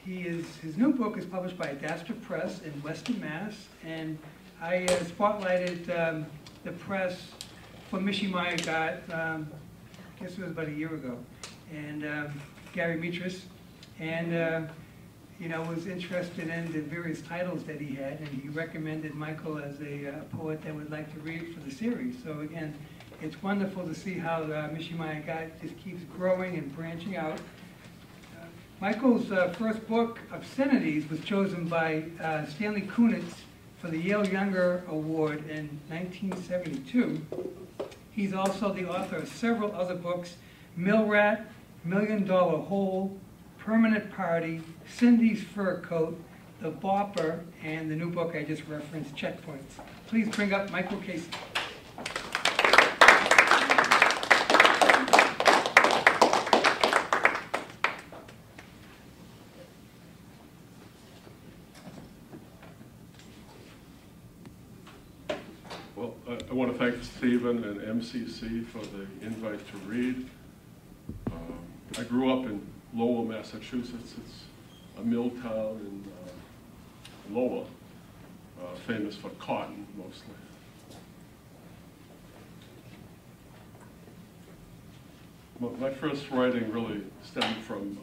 his new book is published by Adastra Press in Western Mass, and I spotlighted the press for Mishi-maya-gat, I guess it was about a year ago, and Gary Mitras, and you know, was interested in the various titles that he had, and he recommended Michael as a poet that would like to read for the series. So again, it's wonderful to see how Mishi-maya-gat just keeps growing and branching out. Michael's first book, Obscenities, was chosen by Stanley Kunitz for the Yale Younger Award in 1972. He's also the author of several other books: Mill Rat, $1 Million Hole, Permanent Party, Cindy's Fur Coat, The Bopper, and the new book I just referenced, Checkpoints. Please bring up Michael Casey. Well, I want to thank Stephen and MCC for the invite to read. I grew up in Lowell, Massachusetts. It's a mill town in Lowell, famous for cotton mostly. My first writing really stemmed from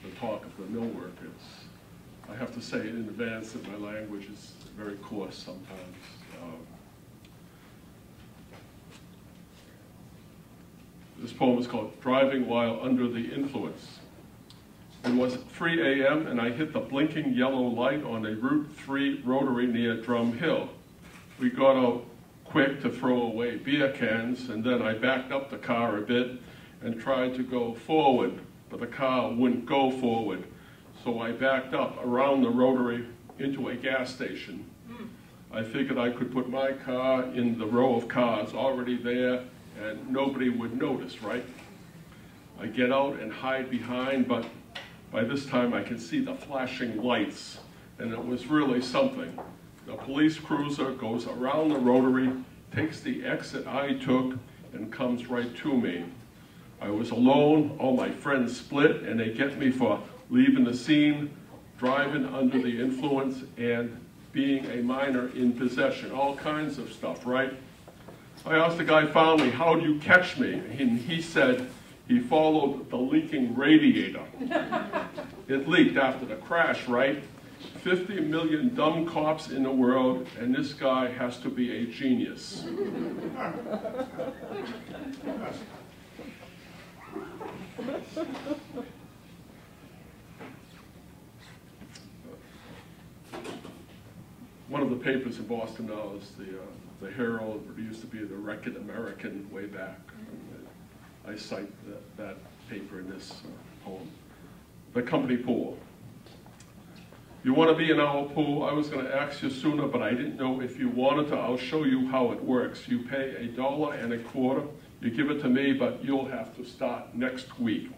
the talk of the mill workers. I have to say in advance that my language is very coarse sometimes. This poem is called Driving While Under the Influence. It was 3 a.m. and I hit the blinking yellow light on a Route 3 rotary near Drum Hill. We got out quick to throw away beer cans, and then I backed up the car a bit and tried to go forward, but the car wouldn't go forward. So I backed up around the rotary into a gas station. I figured I could put my car in the row of cars already there and nobody would notice, right? I get out and hide behind, but by this time I can see the flashing lights, and it was really something. The police cruiser goes around the rotary, takes the exit I took, and comes right to me. I was alone, all my friends split, and they get me for leaving the scene, driving under the influence, and being a minor in possession, all kinds of stuff, right? I asked the guy finally, "How do you catch me?" And he said he followed the leaking radiator. It leaked after the crash, right? 50 million dumb cops in the world, and this guy has to be a genius. One of the papers in Boston now is the Herald. It used to be the Record American way back. I cite that paper in this poem. The company pool. You want to be in our pool? I was going to ask you sooner, but I didn't know if you wanted to. I'll show you how it works. You pay $1.25. You give it to me, but you'll have to start next week.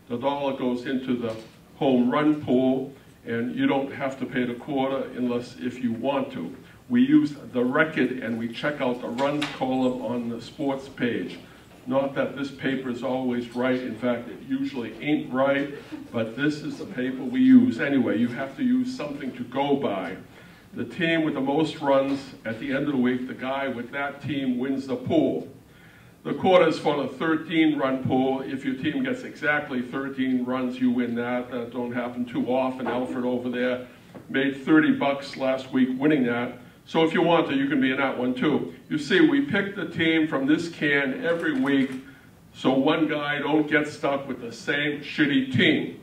The dollar goes into the home run pool, and you don't have to pay the quarter unless if you want to. We use the record and we check out the runs column on the sports page. Not that this paper is always right. In fact, it usually ain't right, but this is the paper we use. Anyway, you have to use something to go by. The team with the most runs at the end of the week, the guy with that team wins the pool. The quarter is for the 13-run pool. If your team gets exactly 13 runs, you win that. That don't happen too often. Alfred over there made $30 last week winning that. So if you want to, you can be in that one too. You see, we pick the team from this can every week so one guy don't get stuck with the same shitty team.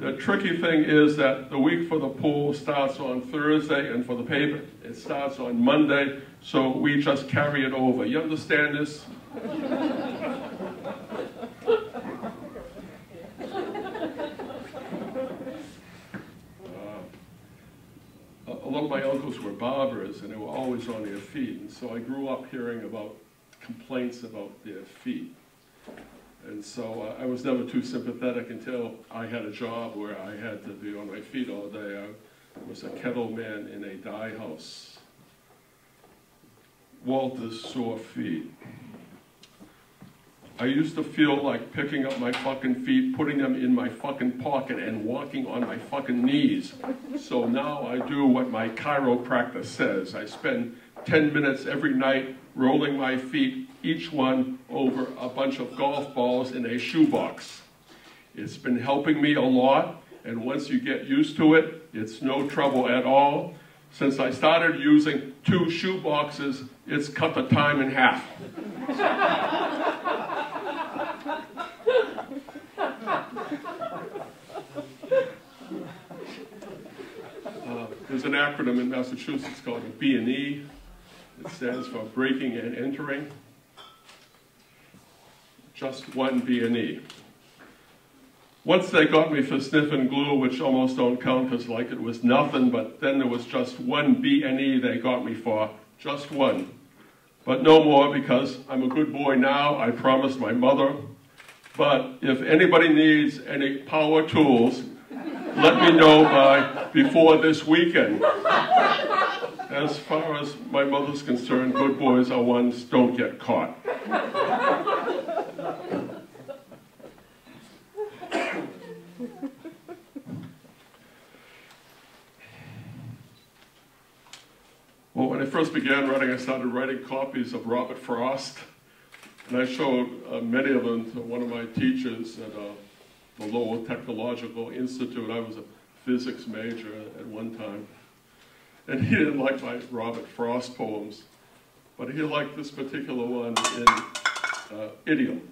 The tricky thing is that the week for the pool starts on Thursday, and for the paper, it starts on Monday, so we just carry it over. You understand this? A lot of my uncles were barbers, and they were always on their feet, and so I grew up hearing about complaints about their feet. And so I was never too sympathetic until I had a job where I had to be on my feet all day. I was a kettle man in a dye house. Walter's sore feet. I used to feel like picking up my fucking feet, putting them in my fucking pocket, and walking on my fucking knees. So now I do what my chiropractor says. I spend 10 minutes every night rolling my feet, each one over a bunch of golf balls in a shoebox. It's been helping me a lot, and once you get used to it, it's no trouble at all. Since I started using 2 shoe boxes, it's cut the time in half. There's an acronym in Massachusetts called a B&E. It stands for breaking and entering. Just one B&E. Once they got me for sniffing glue, which almost don't count because like it was nothing, but then there was just one B&E they got me for, just one. But no more because I'm a good boy now, I promised my mother. But if anybody needs any power tools, let me know before this weekend. As far as my mother's concerned, good boys are ones don't get caught. Well, when I first began writing, I started writing copies of Robert Frost, and I showed many of them to one of my teachers at the Lowell Technological Institute. I was a physics major at one time. And he didn't like my Robert Frost poems, but he liked this particular one in idiom.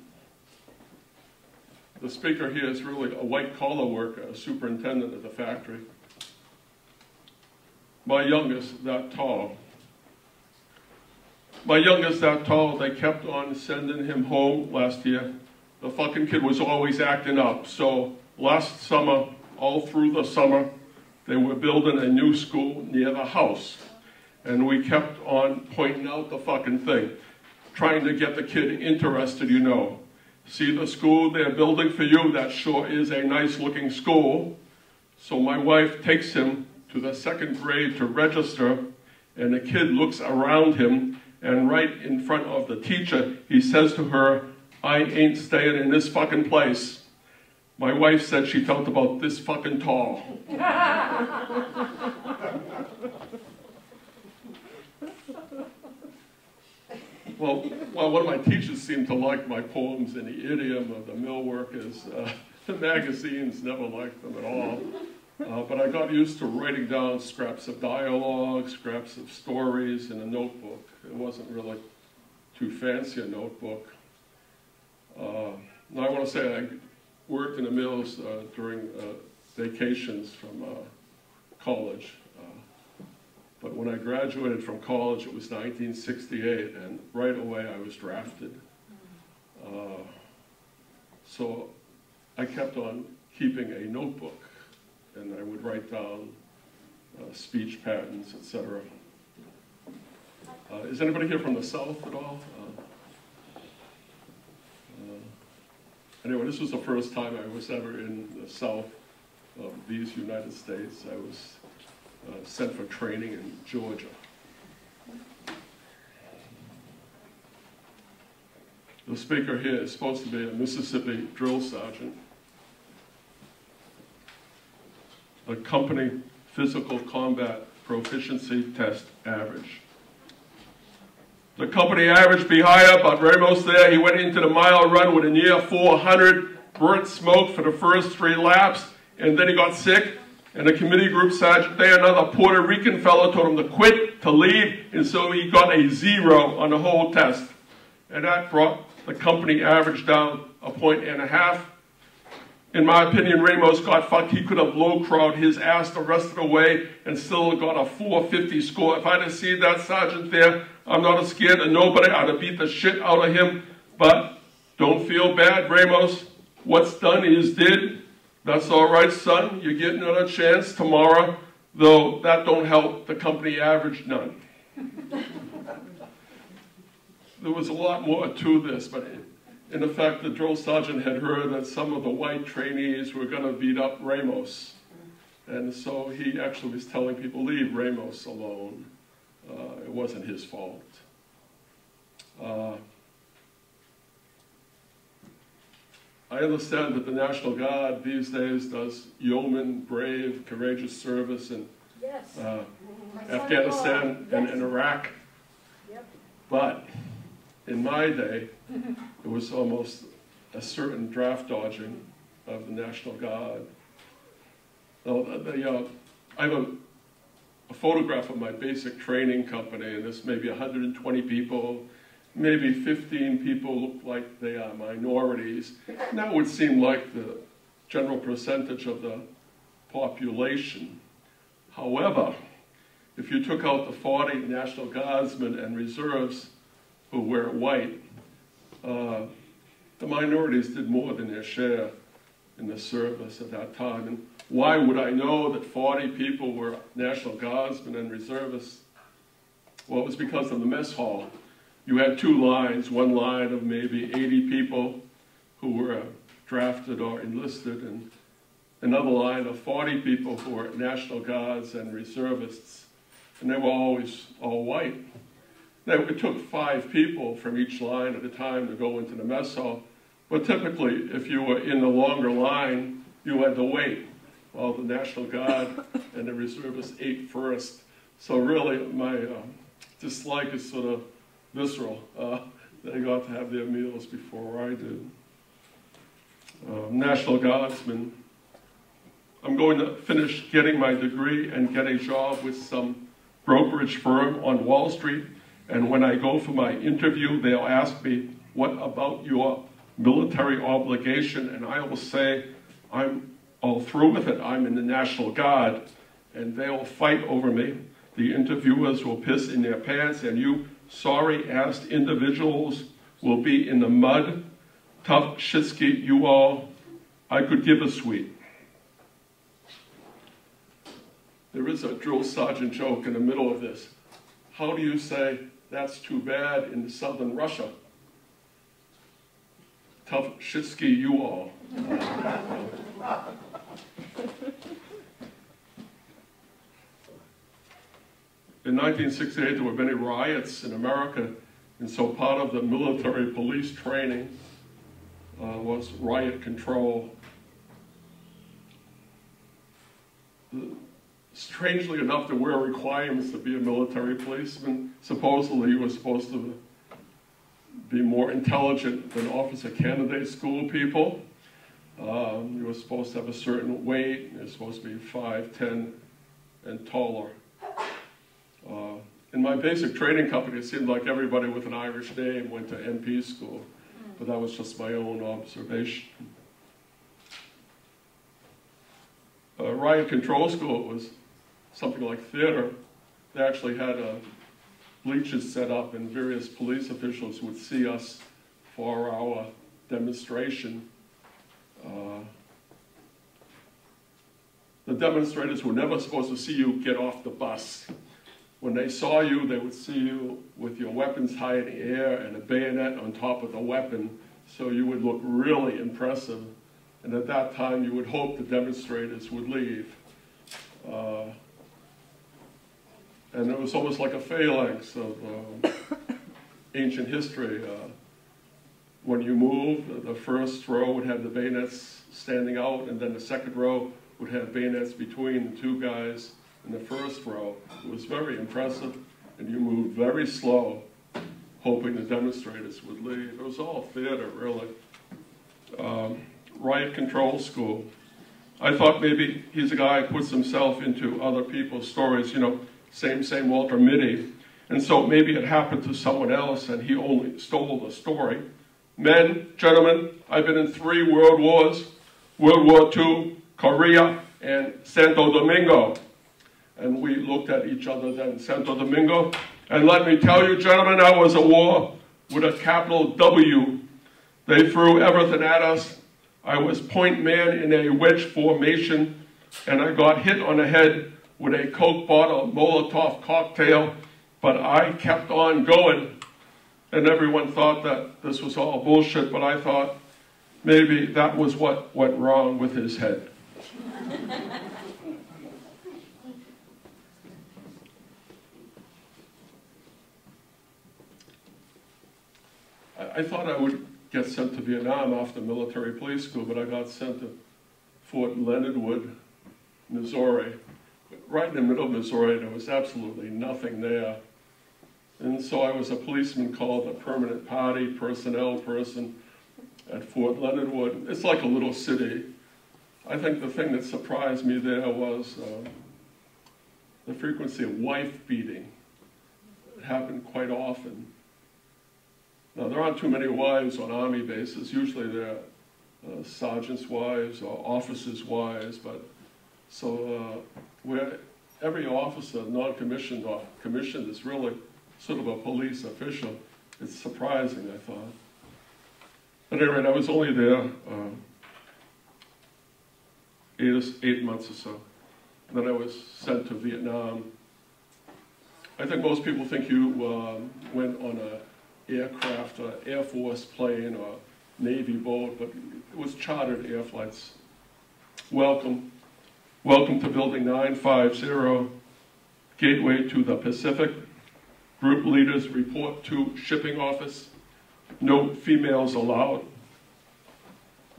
The speaker here is really a white-collar worker, a superintendent at the factory. My youngest, that tall. My youngest, that tall, they kept on sending him home last year. The fucking kid was always acting up. So last summer, all through the summer, they were building a new school near the house. And we kept on pointing out the fucking thing, trying to get the kid interested, you know. See the school they're building for you? That sure is a nice looking school. So my wife takes him to the 2nd grade to register, and the kid looks around him, and right in front of the teacher, he says to her, "I ain't staying in this fucking place." My wife said she felt about this fucking tall. Well, one of my teachers seemed to like my poems in the idiom of the mill workers. The magazines never liked them at all. But I got used to writing down scraps of dialogue, scraps of stories in a notebook. It wasn't really too fancy a notebook. Now I want to say I worked in the mills during vacations from college. But when I graduated from college, it was 1968, and right away I was drafted. So I kept on keeping a notebook, and I would write down speech patterns, etc. Is anybody here from the South at all? Anyway, this was the first time I was ever in the South of these United States. I was sent for training in Georgia. The speaker here is supposed to be a Mississippi drill sergeant. The company physical combat proficiency test average. The company average be higher, but Ramos there, he went into the mile run with a near 400, burnt smoke for the first 3 laps, and then he got sick, and the committee group sergeant there, another Puerto Rican fellow, told him to quit, to leave, and so he got a 0 on the whole test. And that brought the company average down 1.5 points. In my opinion, Ramos got fucked. He could have low-crowed his ass the rest of the way and still got a 450 score. If I'd have seen that sergeant there, I'm not scared of nobody. I'd have beat the shit out of him. But don't feel bad, Ramos. What's done is did. That's all right, son. You're getting another chance tomorrow, though that don't help the company average none. There was a lot more to this, but in effect, the drill sergeant had heard that some of the white trainees were going to beat up Ramos. And so he actually was telling people, leave Ramos alone. It wasn't his fault. I understand that the National Guard these days does yeoman, brave, courageous service in Yes. Afghanistan and in Iraq. Yep. But in my day, it was almost a certain draft dodging of the National Guard. I have a photograph of my basic training company, and there's maybe 120 people, maybe 15 people look like they are minorities. And that would seem like the general percentage of the population. However, if you took out the 40 National Guardsmen and reserves who were white, the minorities did more than their share in the service at that time. And why would I know that 40 people were National Guardsmen and reservists? Well, it was because of the mess hall. You had two lines, one line of maybe 80 people who were drafted or enlisted, and another line of 40 people who were National Guards and reservists. And they were always all white. Now, it took 5 people from each line at a time to go into the mess hall. But typically, if you were in the longer line, you had to wait while the National Guard and the reservists ate first. So really, my dislike is sort of visceral. They got to have their meals before I did. National Guardsmen. I'm going to finish getting my degree and get a job with some brokerage firm on Wall Street. And when I go for my interview, they'll ask me, what about your military obligation? And I will say, I'm all through with it. I'm in the National Guard. And they'll fight over me. The interviewers will piss in their pants, and you sorry-assed individuals will be in the mud. Tough shitsky, you all, I could give a sweet. There is a drill sergeant joke in the middle of this. How do you say, that's too bad in southern Russia? Tough shitsky, you all. In 1968, there were many riots in America, and so part of the military police training was riot control. Strangely enough, there were requirements to be a military policeman. Supposedly, you were supposed to be more intelligent than officer candidate school people. You were supposed to have a certain weight. You were supposed to be 5'10" and taller. In my basic training company, it seemed like everybody with an Irish name went to NP school, but that was just my own observation. Riot control school was something like theater. They actually had bleachers set up, and various police officials would see us for our demonstration. The demonstrators were never supposed to see you get off the bus. When they saw you, they would see you with your weapons high in the air and a bayonet on top of the weapon, so you would look really impressive. And at that time, you would hope the demonstrators would leave. And it was almost like a phalanx of ancient history. When you moved, the first row would have the bayonets standing out, and then the second row would have bayonets between the two guys in the first row. It was very impressive, and you moved very slow, hoping the demonstrators would leave. It was all theater, really. Riot control school. I thought maybe he's a guy who puts himself into other people's stories, you know, same Walter Mitty. And so maybe it happened to someone else and he only stole the story. Men, gentlemen, I've been in 3 world wars, World War II, Korea, and Santo Domingo. And we looked at each other then, Santo Domingo. And let me tell you, gentlemen, that was a war with a capital W. They threw everything at us. I was point man in a wedge formation, and I got hit on the head with a Coke bottle Molotov cocktail, but I kept on going. And everyone thought that this was all bullshit, but I thought maybe that was what went wrong with his head. I thought I would get sent to Vietnam after military police school, but I got sent to Fort Leonard Wood, Missouri. Right in the middle of Missouri, there was absolutely nothing there. And so I was a policeman called a permanent party personnel person at Fort Leonard Wood. It's like a little city. I think the thing that surprised me there was the frequency of wife beating. It happened quite often. Now, there aren't too many wives on Army bases. Usually they're sergeants' wives or officers' wives, but so where every officer, non-commissioned or commissioned, is really sort of a police official. It's surprising, I thought. At any rate, I was only there 8 months or so. Then I was sent to Vietnam. I think most people think you went on an aircraft, or Air Force plane, or Navy boat, but it was chartered air flights. Welcome. Welcome to Building 950, gateway to the Pacific. Group leaders report to shipping office. No females allowed.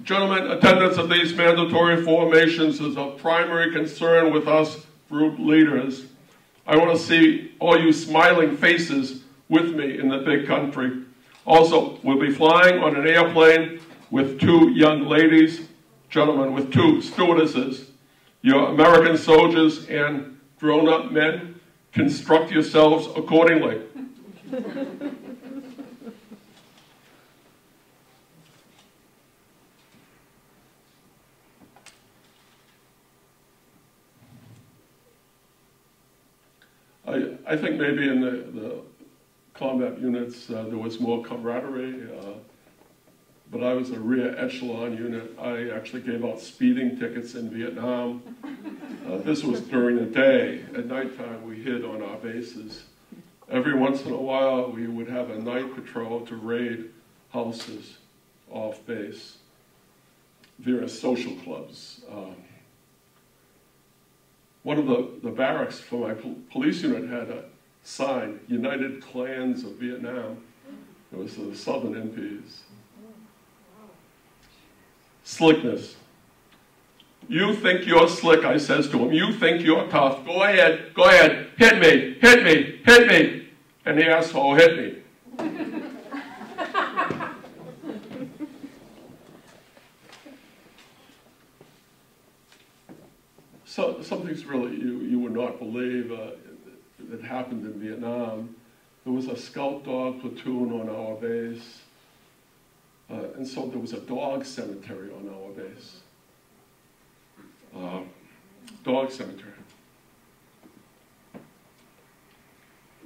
Gentlemen, attendance at these mandatory formations is of primary concern with us group leaders. I want to see all you smiling faces with me in the big country. Also, we'll be flying on an airplane with 2 young ladies, gentlemen, with 2 stewardesses. Your American soldiers and grown-up men, construct yourselves accordingly. I think maybe in the combat units there was more camaraderie, but I was a rear echelon unit. I actually gave out speeding tickets in Vietnam. This was during the day. At nighttime, we hid on our bases. Every once in a while, we would have a night patrol to raid houses off base. Various social clubs. One of the barracks for my police unit had a sign, United Clans of Vietnam. It was the Southern MPs. Slickness. You think you're slick, I says to him. You think you're tough. Go ahead, hit me, hit me, hit me. And the asshole hit me. So something's really you would not believe that happened in Vietnam. There was a scout dog platoon on our base. And so there was a dog cemetery on our base. Dog cemetery.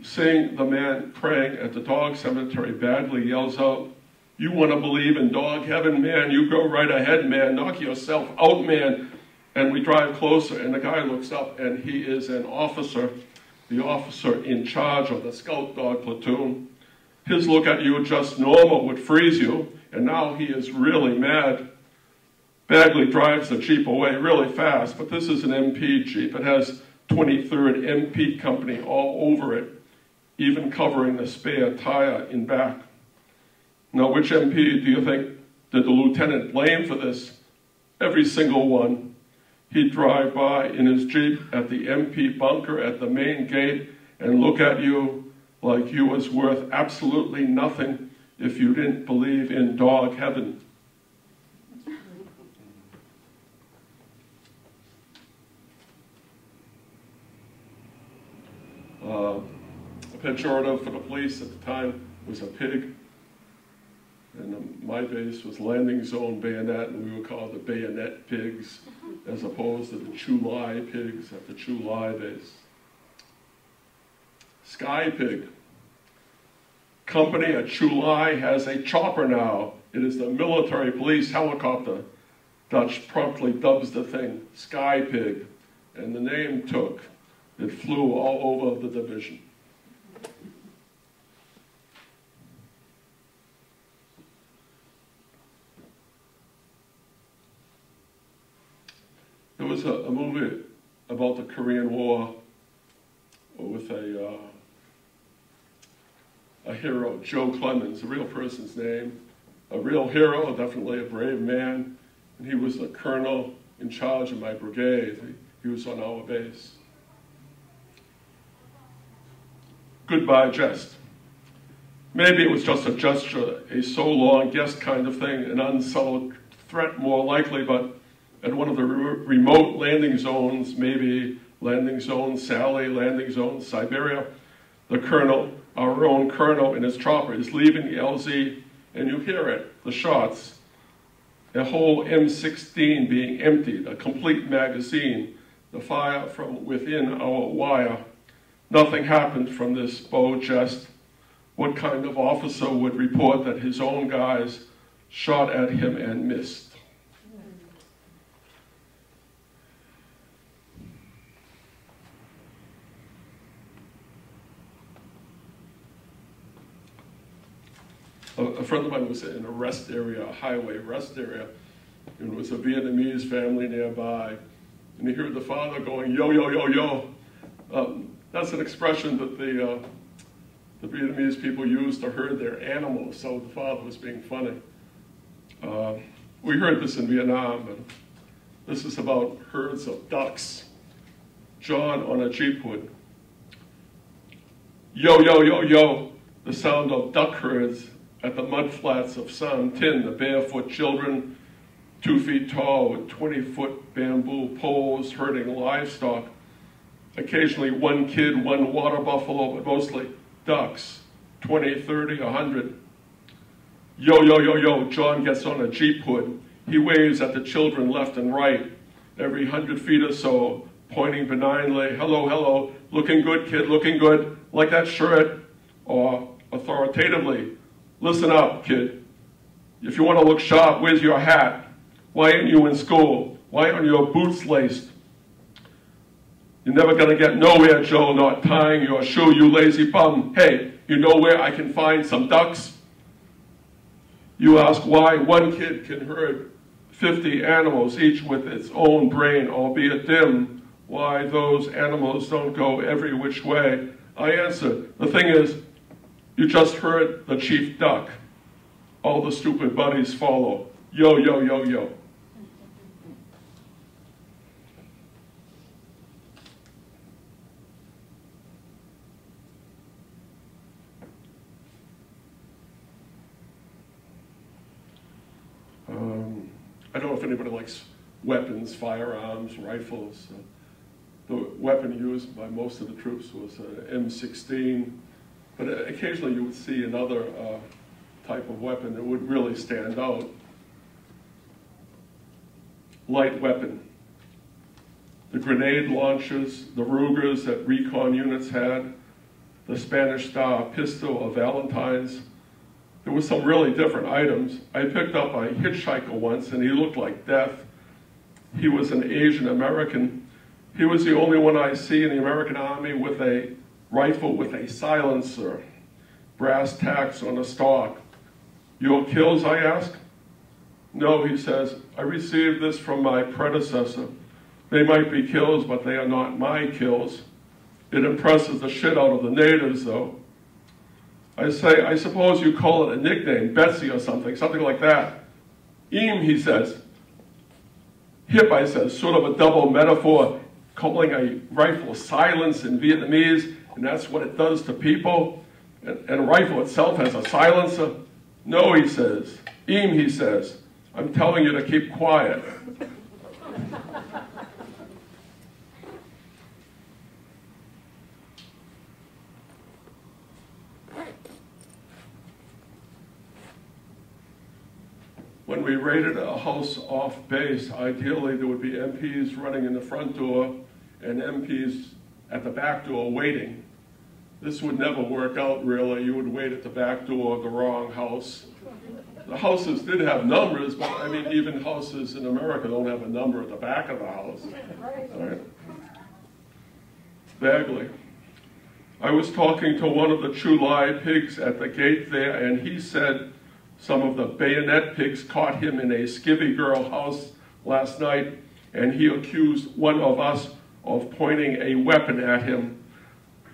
Seeing the man praying at the dog cemetery, Bagley yells out, "You want to believe in dog heaven, man? You go right ahead, man. Knock yourself out, man." And we drive closer, and the guy looks up, and he is an officer, the officer in charge of the scout dog platoon. His look at you just normal would freeze you, and now he is really mad. Bagley drives the Jeep away really fast, but this is an MP Jeep. It has 23rd MP Company all over it, even covering the spare tire in back. Now, which MP do you think did the lieutenant blame for this? Every single one. He'd drive by in his Jeep at the MP bunker at the main gate and look at you like you was worth absolutely nothing if you didn't believe in dog heaven. A pejorative for the police at the time was a pig. And my base was landing zone bayonet, and we were called the bayonet pigs, as opposed to the Chu Lai pigs at the Chu Lai base. Sky pig. Company at Chu Lai has a chopper now. It is the military police helicopter. Dutch promptly dubs the thing Sky Pig, and the name took. It flew all over the division. There was a movie about the Korean War with a hero, Joe Clemens, a real person's name. a real hero, definitely a brave man, and he was the colonel in charge of my brigade. He was on our base. Goodbye jest. Maybe it was just a gesture, a so long guess kind of thing, an unsettled threat more likely, but at one of the remote landing zones, maybe landing zone Sally, landing zone Siberia, the colonel, our own colonel in his chopper, is leaving the LZ, and you hear it, the shots, a whole M16 being emptied, a complete magazine, the fire from within our wire. Nothing happened from this bow jest. What kind of officer would report that his own guys shot at him and missed? A friend of mine was in a rest area, a highway rest area, and it was a Vietnamese family nearby. And he heard the father going, yo, yo, yo, yo. That's an expression that the Vietnamese people used to herd their animals, so the father was being funny. We heard this in Vietnam, but this is about herds of ducks. John on a Jeep hood. Yo, yo, yo, yo, the sound of duck herds at the mudflats of San Tin, the barefoot children, 2 feet tall with 20-foot bamboo poles herding livestock. Occasionally one kid, one water buffalo, but mostly ducks, 20, 30, 100. Yo, yo, yo, yo, John gets on a Jeep hood. He waves at the children left and right, every 100 feet or so, pointing benignly, hello, hello, looking good, kid, looking good, like that shirt, or authoritatively, listen up, kid. If you want to look sharp, where's your hat? Why aren't you in school? Why aren't your boots laced? You're never going to get nowhere, Joe, not tying your shoe, you lazy bum. Hey, you know where I can find some ducks? You ask why one kid can herd 50 animals, each with its own brain, albeit dim, why those animals don't go every which way. I answer, the thing is, you just heard the chief duck. All the stupid buddies follow. Yo, yo, yo, yo. I don't know if anybody likes weapons, firearms, rifles. The weapon used by most of the troops was an M16, but occasionally you would see another type of weapon that would really stand out. Light weapon. The grenade launchers, the Rugers that recon units had, the Spanish Star pistol of Valentine's. There were some really different items. I picked up a hitchhiker once, and he looked like death. He was an Asian American. He was the only one I see in the American Army with a rifle with a silencer, brass tacks on a stock. Your kills, I ask? No, he says, I received this from my predecessor. They might be kills, but they are not my kills. It impresses the shit out of the natives, though. I say, I suppose you call it a nickname, Betsy or something like that. Eam, he says. Hip, I says, sort of a double metaphor, calling a rifle silence in Vietnamese, and that's what it does to people. And a rifle itself has a silencer. No, he says. Eam, he says, I'm telling you to keep quiet. When we raided a house off base, ideally there would be MPs running in the front door and MPs at the back door waiting. This would never work out really. You would wait at the back door of the wrong house. The houses did have numbers, but I mean even houses in America don't have a number at the back of the house. All right. Bagley. I was talking to one of the Chulai pigs at the gate there, and he said some of the bayonet pigs caught him in a skivvy girl house last night, and he accused one of us of pointing a weapon at him.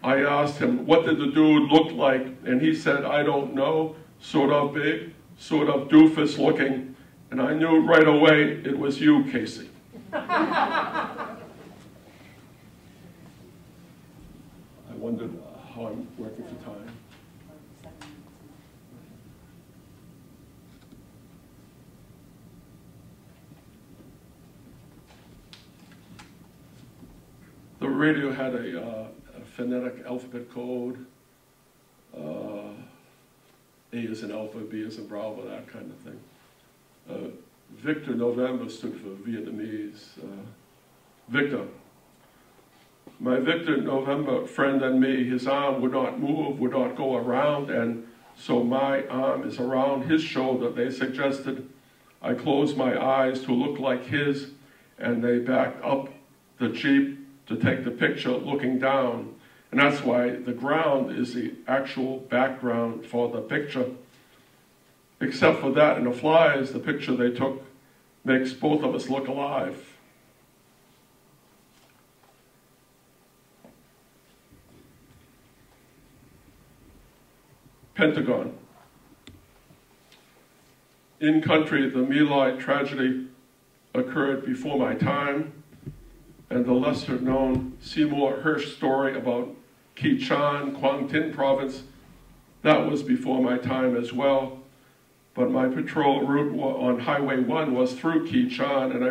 I asked him, what did the dude look like? And he said, I don't know, sort of big, sort of doofus looking, and I knew right away it was you, Casey. I wondered how I'm working for time. The radio had a phonetic alphabet code. A is in Alpha, B is in Bravo, that kind of thing. Victor November stood for Vietnamese. Victor. My Victor November friend and me, his arm would not move, would not go around, and so my arm is around his shoulder. They suggested I close my eyes to look like his, and they backed up the Jeep to take the picture looking down. And that's why the ground is the actual background for the picture. Except for that, in the flyers, the picture they took makes both of us look alive. Pentagon. In country, the My Lai tragedy occurred before my time, and the lesser-known Seymour Hirsch story about Ki Chan, Quang Tin province, that was before my time as well. But my patrol route on Highway 1 was through Ki Chan, and I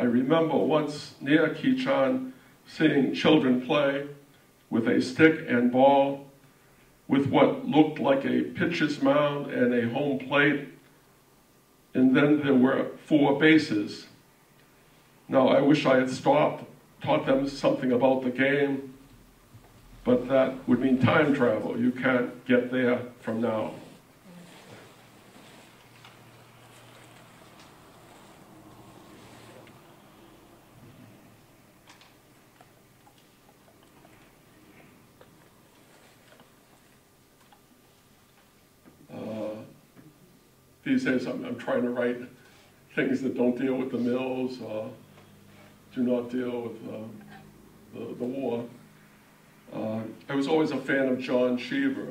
remember once near Ki Chan seeing children play with a stick and ball, with what looked like a pitcher's mound and a home plate, and then there were 4 bases. Now, I wish I had stopped, taught them something about the game, but that would mean time travel. You can't get there from now. These days, I'm trying to write things that don't deal with the mills, do not deal with the war. I was always a fan of John Cheever,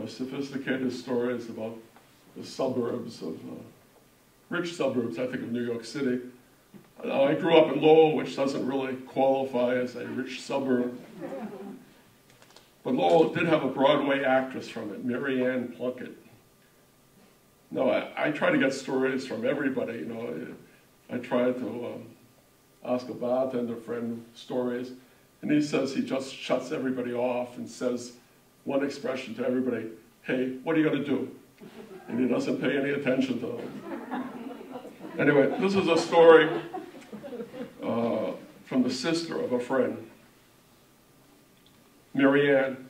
sophisticated stories about the suburbs of, rich suburbs, I think, of New York City. I grew up in Lowell, which doesn't really qualify as a rich suburb. But Lowell did have a Broadway actress from it, Mary Ann Plunkett. No, I try to get stories from everybody, I try to ask a bartender friend stories, and he says he just shuts everybody off and says one expression to everybody, hey, what are you going to do? And he doesn't pay any attention to them. Anyway, this is a story from the sister of a friend, Mary Ann.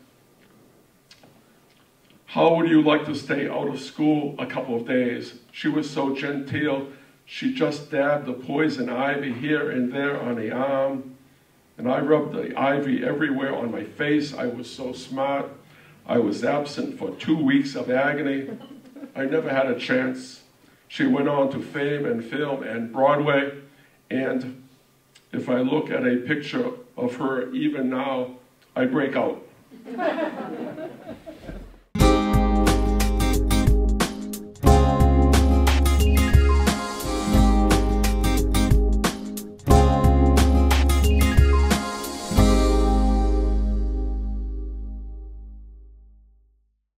How would you like to stay out of school a couple of days? She was so genteel. She just dabbed the poison ivy here and there on the arm, and I rubbed the ivy everywhere on my face. I was so smart. I was absent for 2 weeks of agony. I never had a chance. She went on to fame and film and Broadway, and if I look at a picture of her even now, I break out.